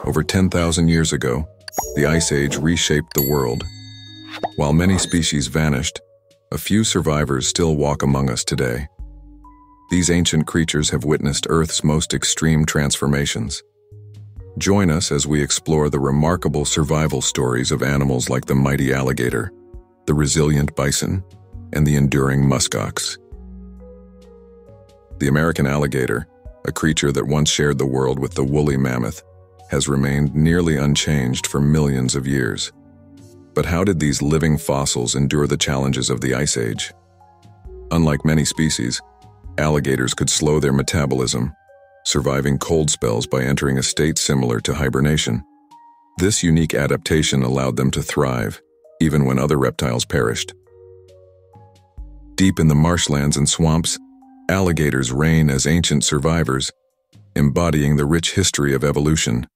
Over 10,000 years ago, the Ice Age reshaped the world. While many species vanished, a few survivors still walk among us today. These ancient creatures have witnessed Earth's most extreme transformations. Join us as we explore the remarkable survival stories of animals like the mighty alligator, the resilient bison, and the enduring muskox. The American alligator, a creature that once shared the world with the woolly mammoth, has remained nearly unchanged for millions of years. But how did these living fossils endure the challenges of the Ice Age? Unlike many species, alligators could slow their metabolism, surviving cold spells by entering a state similar to hibernation. This unique adaptation allowed them to thrive, even when other reptiles perished. Deep in the marshlands and swamps, alligators reign as ancient survivors, embodying the rich history of evolution.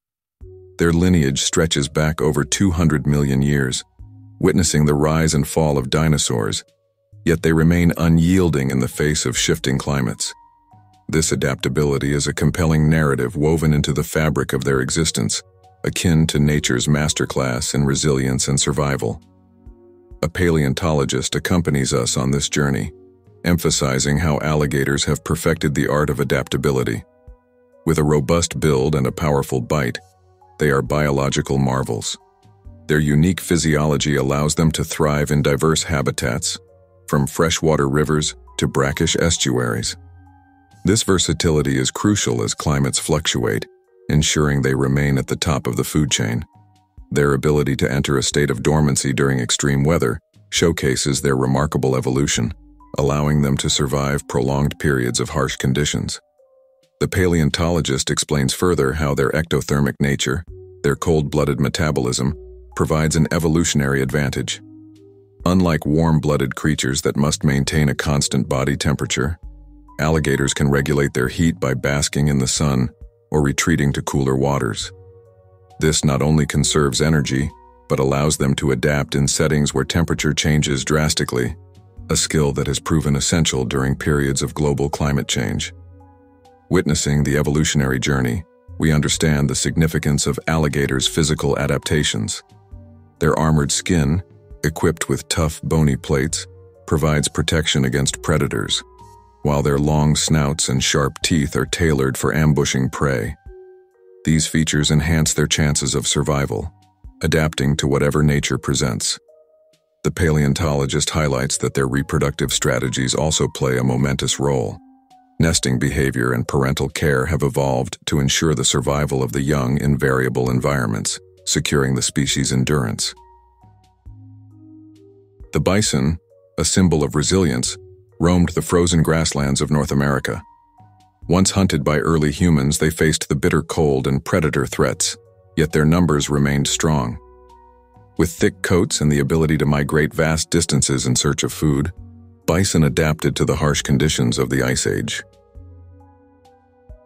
Their lineage stretches back over 200 million years, witnessing the rise and fall of dinosaurs, yet they remain unyielding in the face of shifting climates. This adaptability is a compelling narrative woven into the fabric of their existence, akin to nature's masterclass in resilience and survival. A paleontologist accompanies us on this journey, emphasizing how alligators have perfected the art of adaptability. With a robust build and a powerful bite, they are biological marvels. Their unique physiology allows them to thrive in diverse habitats, from freshwater rivers to brackish estuaries. This versatility is crucial as climates fluctuate, ensuring they remain at the top of the food chain. Their ability to enter a state of dormancy during extreme weather showcases their remarkable evolution, allowing them to survive prolonged periods of harsh conditions. The paleontologist explains further how their ectothermic nature, their cold-blooded metabolism, provides an evolutionary advantage. Unlike warm-blooded creatures that must maintain a constant body temperature, alligators can regulate their heat by basking in the sun or retreating to cooler waters. This not only conserves energy, but allows them to adapt in settings where temperature changes drastically, a skill that has proven essential during periods of global climate change. Witnessing the evolutionary journey, we understand the significance of alligators' physical adaptations. Their armored skin, equipped with tough, bony plates, provides protection against predators, while their long snouts and sharp teeth are tailored for ambushing prey. These features enhance their chances of survival, adapting to whatever nature presents. The paleontologist highlights that their reproductive strategies also play a momentous role. Nesting behavior and parental care have evolved to ensure the survival of the young in variable environments, securing the species' endurance. The bison, a symbol of resilience, roamed the frozen grasslands of North America. Once hunted by early humans, they faced the bitter cold and predator threats, yet their numbers remained strong. With thick coats and the ability to migrate vast distances in search of food, bison adapted to the harsh conditions of the Ice Age.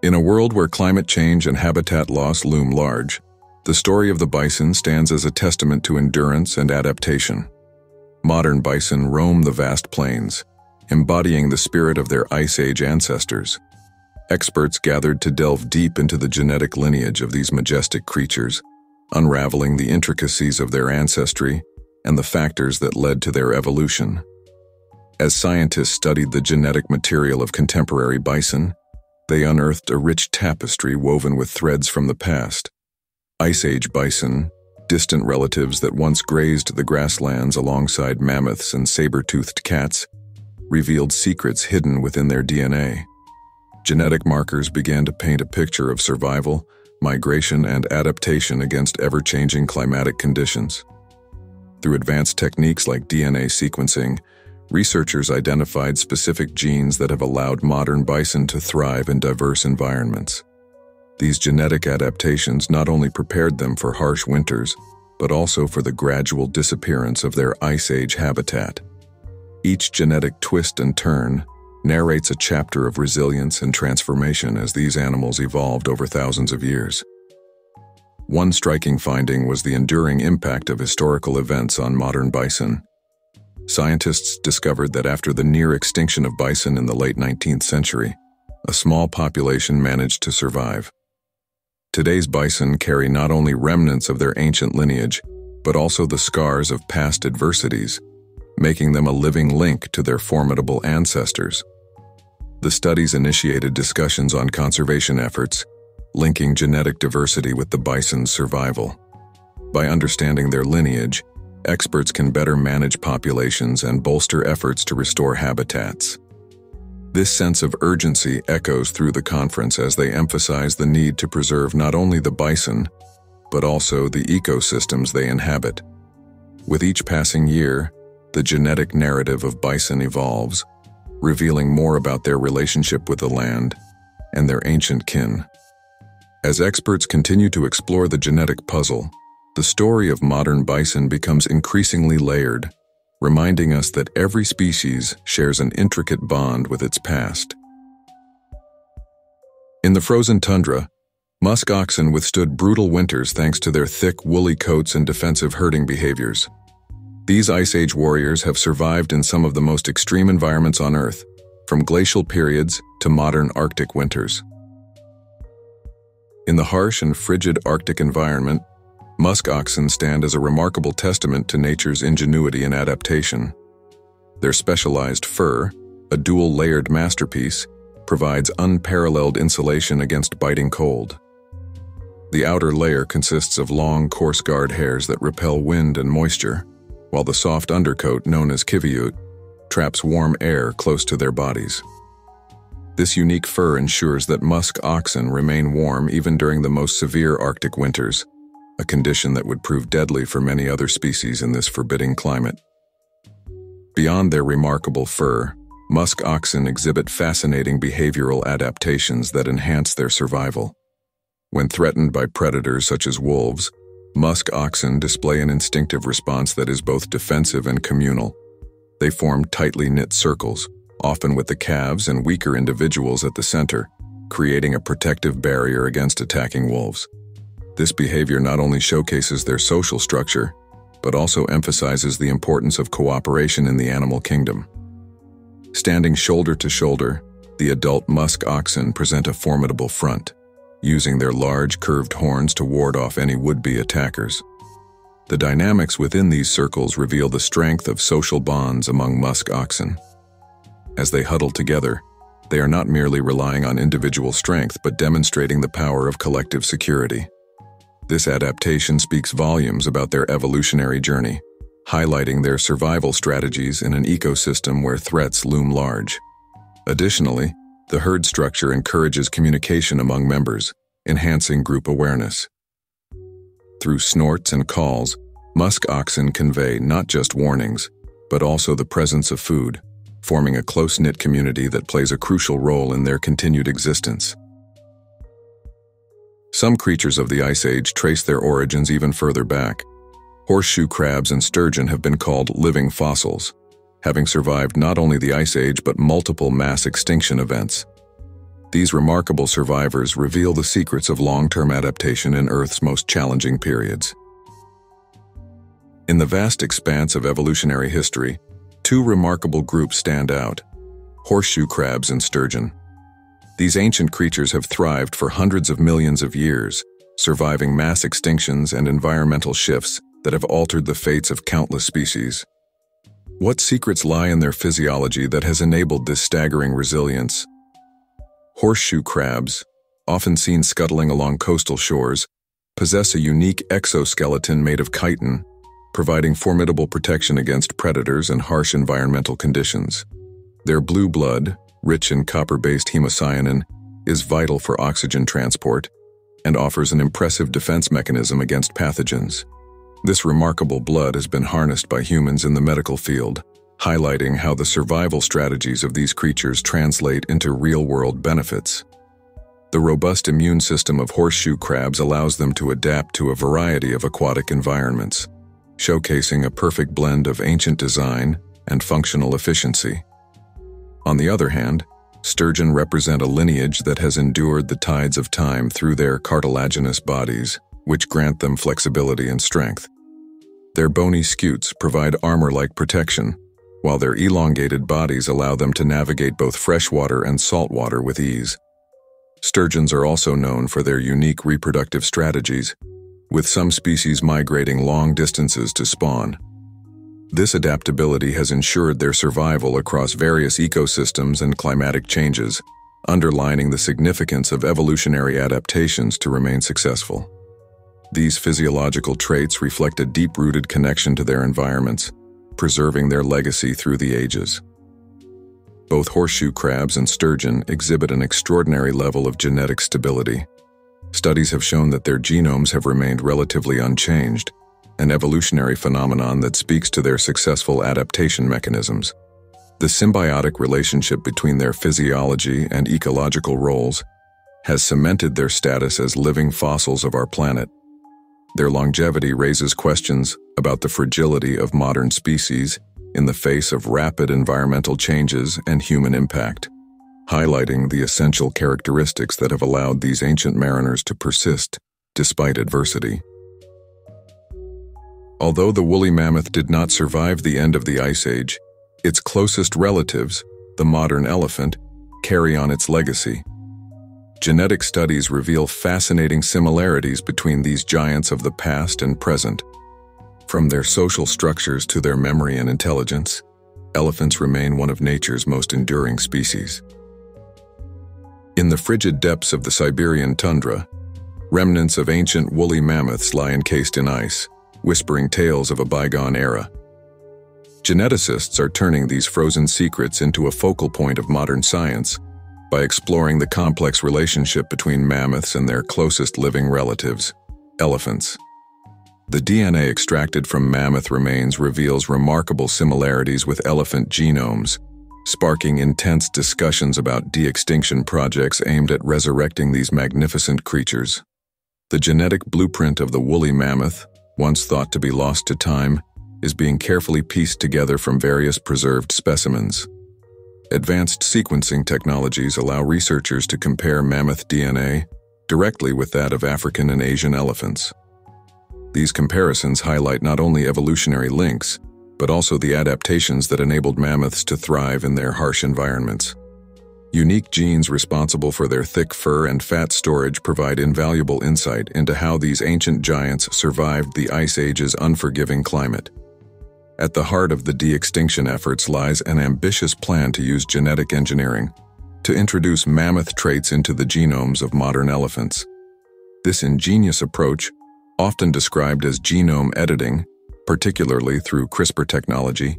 In a world where climate change and habitat loss loom large, the story of the bison stands as a testament to endurance and adaptation. Modern bison roam the vast plains, embodying the spirit of their Ice Age ancestors. Experts gathered to delve deep into the genetic lineage of these majestic creatures, unraveling the intricacies of their ancestry and the factors that led to their evolution. As scientists studied the genetic material of contemporary bison, they unearthed a rich tapestry woven with threads from the past. Ice Age bison, distant relatives that once grazed the grasslands alongside mammoths and saber-toothed cats, revealed secrets hidden within their DNA. Genetic markers began to paint a picture of survival, migration, and adaptation against ever-changing climatic conditions. Through advanced techniques like DNA sequencing, researchers identified specific genes that have allowed modern bison to thrive in diverse environments. These genetic adaptations not only prepared them for harsh winters, but also for the gradual disappearance of their Ice Age habitat. Each genetic twist and turn narrates a chapter of resilience and transformation as these animals evolved over thousands of years. One striking finding was the enduring impact of historical events on modern bison. Scientists discovered that after the near extinction of bison in the late 19th century, a small population managed to survive. Today's bison carry not only remnants of their ancient lineage, but also the scars of past adversities, making them a living link to their formidable ancestors. The studies initiated discussions on conservation efforts, linking genetic diversity with the bison's survival. By understanding their lineage, experts can better manage populations and bolster efforts to restore habitats. This sense of urgency echoes through the conference as they emphasize the need to preserve not only the bison, but also the ecosystems they inhabit. With each passing year, the genetic narrative of bison evolves, revealing more about their relationship with the land and their ancient kin. As experts continue to explore the genetic puzzle, the story of modern bison becomes increasingly layered, reminding us that every species shares an intricate bond with its past. In the frozen tundra, musk oxen withstood brutal winters thanks to their thick, woolly coats and defensive herding behaviors. These Ice Age warriors have survived in some of the most extreme environments on Earth, from glacial periods to modern Arctic winters. In the harsh and frigid Arctic environment, musk oxen stand as a remarkable testament to nature's ingenuity and adaptation. Their specialized fur, a dual-layered masterpiece, provides unparalleled insulation against biting cold. The outer layer consists of long, coarse guard hairs that repel wind and moisture, while the soft undercoat, known as kiviut, traps warm air close to their bodies. This unique fur ensures that musk oxen remain warm even during the most severe Arctic winters, a condition that would prove deadly for many other species in this forbidding climate. Beyond their remarkable fur, musk oxen exhibit fascinating behavioral adaptations that enhance their survival. When threatened by predators such as wolves, musk oxen display an instinctive response that is both defensive and communal. They form tightly knit circles, often with the calves and weaker individuals at the center, creating a protective barrier against attacking wolves. This behavior not only showcases their social structure, but also emphasizes the importance of cooperation in the animal kingdom. Standing shoulder to shoulder, the adult musk oxen present a formidable front, using their large, curved horns to ward off any would-be attackers. The dynamics within these circles reveal the strength of social bonds among musk oxen. As they huddle together, they are not merely relying on individual strength but demonstrating the power of collective security. This adaptation speaks volumes about their evolutionary journey, highlighting their survival strategies in an ecosystem where threats loom large. Additionally, the herd structure encourages communication among members, enhancing group awareness. Through snorts and calls, musk oxen convey not just warnings, but also the presence of food, forming a close-knit community that plays a crucial role in their continued existence. Some creatures of the Ice Age trace their origins even further back. Horseshoe crabs and sturgeon have been called living fossils, having survived not only the Ice Age but multiple mass extinction events. These remarkable survivors reveal the secrets of long-term adaptation in Earth's most challenging periods. In the vast expanse of evolutionary history, two remarkable groups stand out: horseshoe crabs and sturgeon. These ancient creatures have thrived for hundreds of millions of years, surviving mass extinctions and environmental shifts that have altered the fates of countless species. What secrets lie in their physiology that has enabled this staggering resilience? Horseshoe crabs, often seen scuttling along coastal shores, possess a unique exoskeleton made of chitin, providing formidable protection against predators and harsh environmental conditions. Their blue blood, rich in copper-based hemocyanin, is vital for oxygen transport and offers an impressive defense mechanism against pathogens. This remarkable blood has been harnessed by humans in the medical field, highlighting how the survival strategies of these creatures translate into real-world benefits. The robust immune system of horseshoe crabs allows them to adapt to a variety of aquatic environments, showcasing a perfect blend of ancient design and functional efficiency. On the other hand, sturgeon represent a lineage that has endured the tides of time through their cartilaginous bodies, which grant them flexibility and strength. Their bony scutes provide armor-like protection, while their elongated bodies allow them to navigate both freshwater and saltwater with ease. Sturgeons are also known for their unique reproductive strategies, with some species migrating long distances to spawn. This adaptability has ensured their survival across various ecosystems and climatic changes, underlining the significance of evolutionary adaptations to remain successful. These physiological traits reflect a deep-rooted connection to their environments, preserving their legacy through the ages. Both horseshoe crabs and sturgeon exhibit an extraordinary level of genetic stability. Studies have shown that their genomes have remained relatively unchanged, an evolutionary phenomenon that speaks to their successful adaptation mechanisms. The symbiotic relationship between their physiology and ecological roles has cemented their status as living fossils of our planet. Their longevity raises questions about the fragility of modern species in the face of rapid environmental changes and human impact, highlighting the essential characteristics that have allowed these ancient mariners to persist despite adversity. Although the woolly mammoth did not survive the end of the Ice Age, its closest relatives, the modern elephant, carry on its legacy. Genetic studies reveal fascinating similarities between these giants of the past and present. From their social structures to their memory and intelligence, elephants remain one of nature's most enduring species. In the frigid depths of the Siberian tundra, remnants of ancient woolly mammoths lie encased in ice, whispering tales of a bygone era. Geneticists are turning these frozen secrets into a focal point of modern science by exploring the complex relationship between mammoths and their closest living relatives, elephants. The DNA extracted from mammoth remains reveals remarkable similarities with elephant genomes, sparking intense discussions about de-extinction projects aimed at resurrecting these magnificent creatures. The genetic blueprint of the woolly mammoth, once thought to be lost to time, is being carefully pieced together from various preserved specimens. Advanced sequencing technologies allow researchers to compare mammoth DNA directly with that of African and Asian elephants. These comparisons highlight not only evolutionary links, but also the adaptations that enabled mammoths to thrive in their harsh environments. Unique genes responsible for their thick fur and fat storage provide invaluable insight into how these ancient giants survived the Ice Age's unforgiving climate. At the heart of the de-extinction efforts lies an ambitious plan to use genetic engineering to introduce mammoth traits into the genomes of modern elephants. This ingenious approach, often described as genome editing, particularly through CRISPR technology,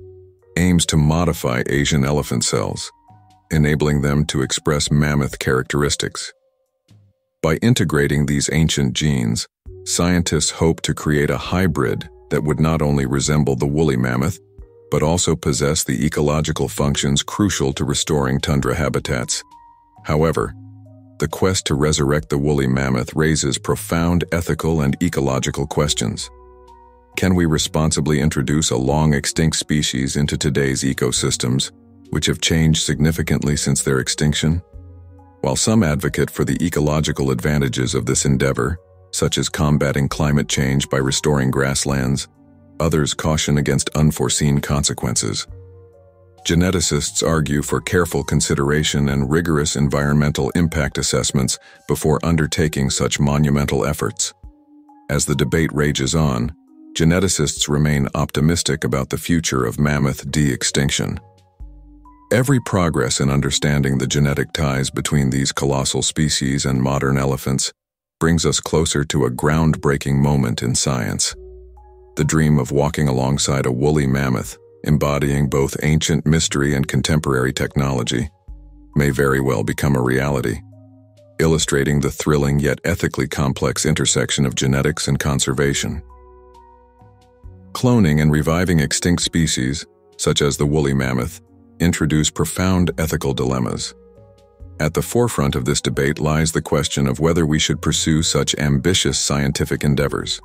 aims to modify Asian elephant cells, enabling them to express mammoth characteristics. By integrating these ancient genes, scientists hope to create a hybrid that would not only resemble the woolly mammoth, but also possess the ecological functions crucial to restoring tundra habitats. However, the quest to resurrect the woolly mammoth raises profound ethical and ecological questions. Can we responsibly introduce a long-extinct species into today's ecosystems, which have changed significantly since their extinction? While some advocate for the ecological advantages of this endeavor, such as combating climate change by restoring grasslands, others caution against unforeseen consequences. Geneticists argue for careful consideration and rigorous environmental impact assessments before undertaking such monumental efforts. As the debate rages on, geneticists remain optimistic about the future of mammoth de-extinction. Every progress in understanding the genetic ties between these colossal species and modern elephants brings us closer to a groundbreaking moment in science. The dream of walking alongside a woolly mammoth, embodying both ancient mystery and contemporary technology, may very well become a reality, illustrating the thrilling yet ethically complex intersection of genetics and conservation. Cloning and reviving extinct species, such as the woolly mammoth, introduce profound ethical dilemmas. At the forefront of this debate lies the question of whether we should pursue such ambitious scientific endeavors.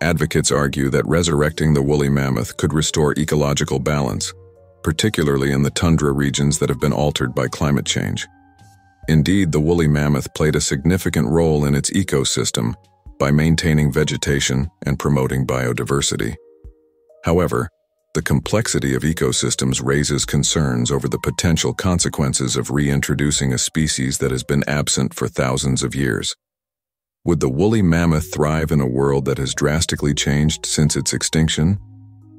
Advocates argue that resurrecting the woolly mammoth could restore ecological balance, particularly in the tundra regions that have been altered by climate change. Indeed, the woolly mammoth played a significant role in its ecosystem by maintaining vegetation and promoting biodiversity. However, The complexity of ecosystems raises concerns over the potential consequences of reintroducing a species that has been absent for thousands of years. Would the woolly mammoth thrive in a world that has drastically changed since its extinction?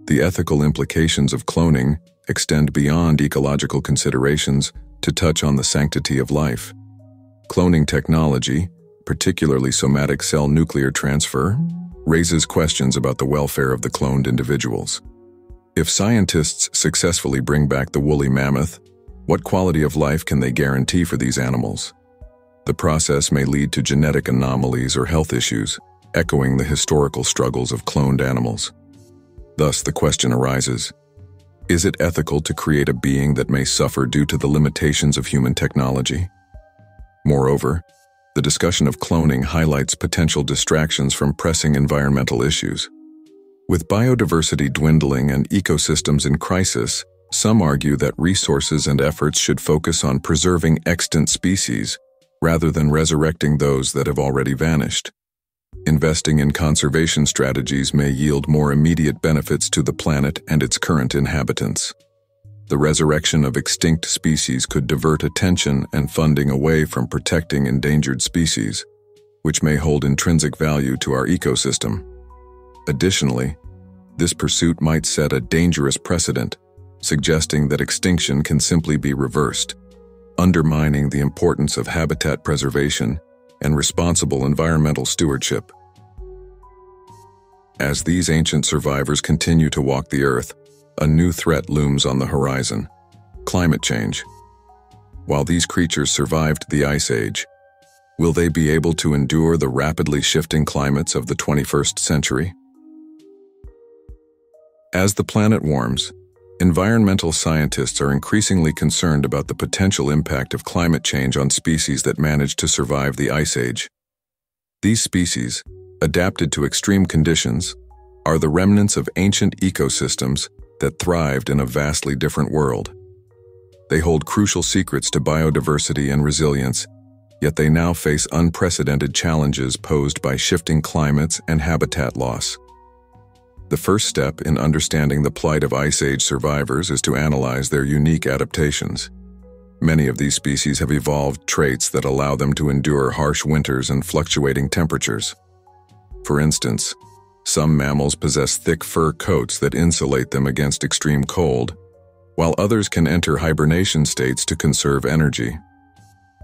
The ethical implications of cloning extend beyond ecological considerations to touch on the sanctity of life. Cloning technology, particularly somatic cell nuclear transfer, raises questions about the welfare of the cloned individuals. If scientists successfully bring back the woolly mammoth, what quality of life can they guarantee for these animals? The process may lead to genetic anomalies or health issues, echoing the historical struggles of cloned animals. Thus, the question arises, is it ethical to create a being that may suffer due to the limitations of human technology? Moreover, the discussion of cloning highlights potential distractions from pressing environmental issues. With biodiversity dwindling and ecosystems in crisis, some argue that resources and efforts should focus on preserving extant species rather than resurrecting those that have already vanished. Investing in conservation strategies may yield more immediate benefits to the planet and its current inhabitants. The resurrection of extinct species could divert attention and funding away from protecting endangered species, which may hold intrinsic value to our ecosystem. Additionally, this pursuit might set a dangerous precedent, suggesting that extinction can simply be reversed, undermining the importance of habitat preservation and responsible environmental stewardship. As these ancient survivors continue to walk the earth, a new threat looms on the horizon: climate change. While these creatures survived the Ice Age, will they be able to endure the rapidly shifting climates of the 21st century? As the planet warms, environmental scientists are increasingly concerned about the potential impact of climate change on species that managed to survive the Ice Age. These species, adapted to extreme conditions, are the remnants of ancient ecosystems that thrived in a vastly different world. They hold crucial secrets to biodiversity and resilience, yet they now face unprecedented challenges posed by shifting climates and habitat loss. The first step in understanding the plight of Ice Age survivors is to analyze their unique adaptations. Many of these species have evolved traits that allow them to endure harsh winters and fluctuating temperatures. For instance, some mammals possess thick fur coats that insulate them against extreme cold, while others can enter hibernation states to conserve energy.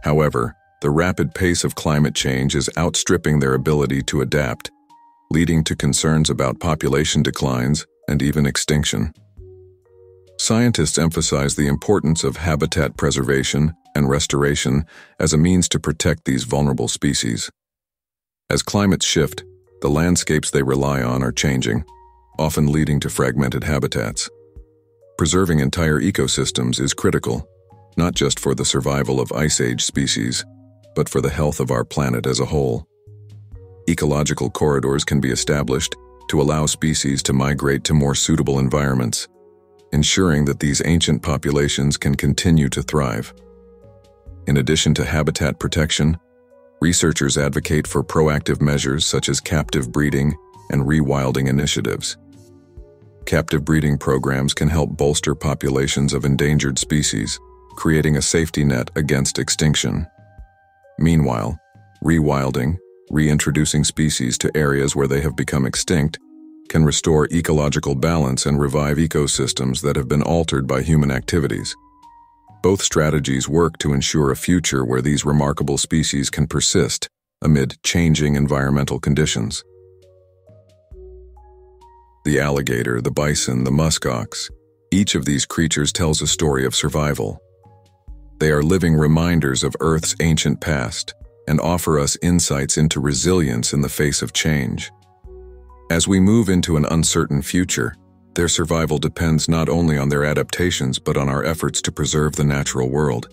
However, the rapid pace of climate change is outstripping their ability to adapt, leading to concerns about population declines and even extinction. Scientists emphasize the importance of habitat preservation and restoration as a means to protect these vulnerable species. As climates shift, the landscapes they rely on are changing, often leading to fragmented habitats. Preserving entire ecosystems is critical, not just for the survival of Ice Age species, but for the health of our planet as a whole. Ecological corridors can be established to allow species to migrate to more suitable environments, ensuring that these ancient populations can continue to thrive. In addition to habitat protection, researchers advocate for proactive measures such as captive breeding and rewilding initiatives. Captive breeding programs can help bolster populations of endangered species, creating a safety net against extinction. Meanwhile, rewilding, reintroducing species to areas where they have become extinct, can restore ecological balance and revive ecosystems that have been altered by human activities. Both strategies work to ensure a future where these remarkable species can persist amid changing environmental conditions. The alligator, the bison, the muskox, each of these creatures tells a story of survival. They are living reminders of Earth's ancient past and offer us insights into resilience in the face of change. As we move into an uncertain future, their survival depends not only on their adaptations but on our efforts to preserve the natural world.